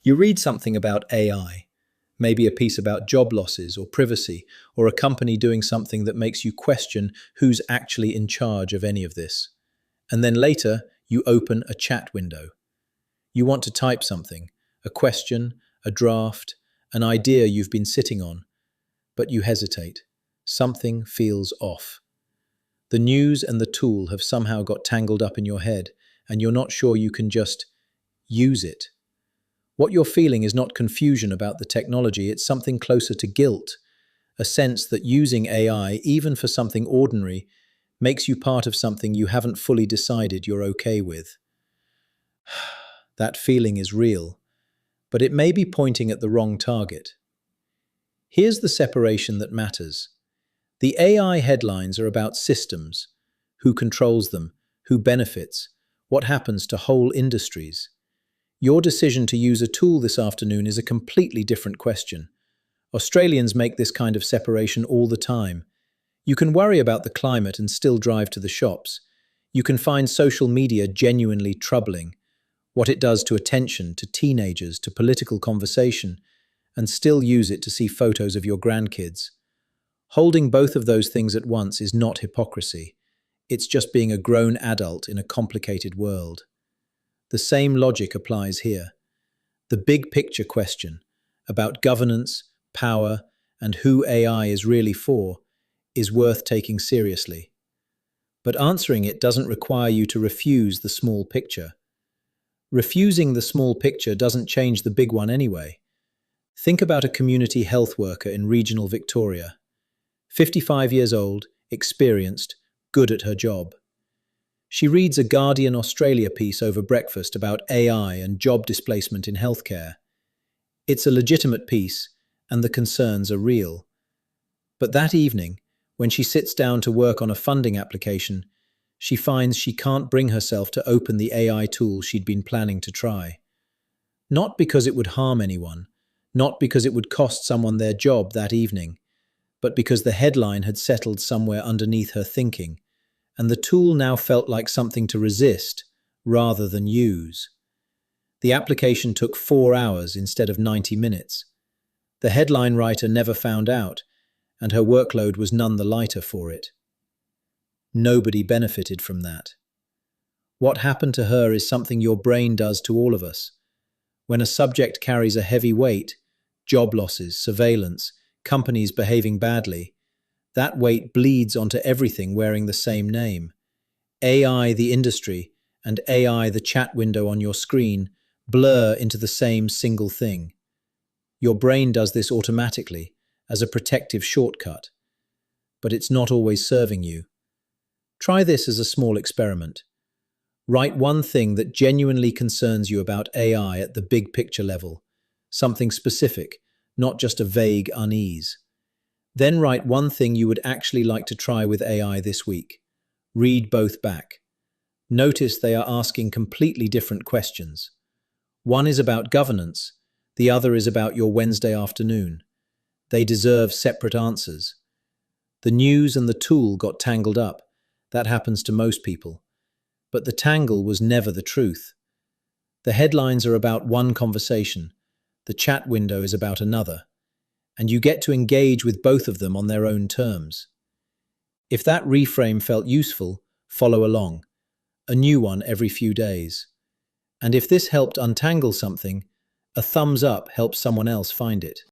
You read something about AI, maybe a piece about job losses or privacy, or a company doing something that makes you question who's actually in charge of any of this. And then later, you open a chat window. You want to type something, a question, a draft, an idea you've been sitting on, but you hesitate. Something feels off. The news and the tool have somehow got tangled up in your head, and you're not sure you can just use it. What you're feeling is not confusion about the technology, it's something closer to guilt, a sense that using AI, even for something ordinary, makes you part of something you haven't fully decided you're okay with. That feeling is real, but it may be pointing at the wrong target. Here's the separation that matters. The AI headlines are about systems, who controls them, who benefits, what happens to whole industries. Your decision to use a tool this afternoon is a completely different question. Australians make this kind of separation all the time. You can worry about the climate and still drive to the shops. You can find social media genuinely troubling, what it does to attention, to teenagers, to political conversation, and still use it to see photos of your grandkids. Holding both of those things at once is not hypocrisy. It's just being a grown adult in a complicated world. The same logic applies here. The big picture question about governance, power, and who AI is really for is worth taking seriously. But answering it doesn't require you to refuse the small picture. Refusing the small picture doesn't change the big one anyway. Think about a community health worker in regional Victoria. 55 years old, experienced, good at her job. She reads a Guardian Australia piece over breakfast about AI and job displacement in healthcare. It's a legitimate piece, and the concerns are real. But that evening, when she sits down to work on a funding application, she finds she can't bring herself to open the AI tool she'd been planning to try. Not because it would harm anyone, not because it would cost someone their job that evening, but because the headline had settled somewhere underneath her thinking, and the tool now felt like something to resist rather than use. The application took 4 hours instead of 90 minutes. The headline writer never found out, and her workload was none the lighter for it. Nobody benefited from that. What happened to her is something your brain does to all of us. When a subject carries a heavy weight, job losses, surveillance, companies behaving badly, that weight bleeds onto everything wearing the same name. AI, the industry, and AI, the chat window on your screen, blur into the same single thing. Your brain does this automatically, as a protective shortcut. But it's not always serving you. Try this as a small experiment. Write one thing that genuinely concerns you about AI at the big picture level, something specific, not just a vague unease. Then write one thing you would actually like to try with AI this week. Read both back. Notice they are asking completely different questions. One is about governance, the other is about your Wednesday afternoon. They deserve separate answers. The news and the tool got tangled up. That happens to most people. But the tangle was never the truth. The headlines are about one conversation. The chat window is about another. And you get to engage with both of them on their own terms. If that reframe felt useful, follow along. A new one every few days. And if this helped untangle something, a thumbs up helps someone else find it.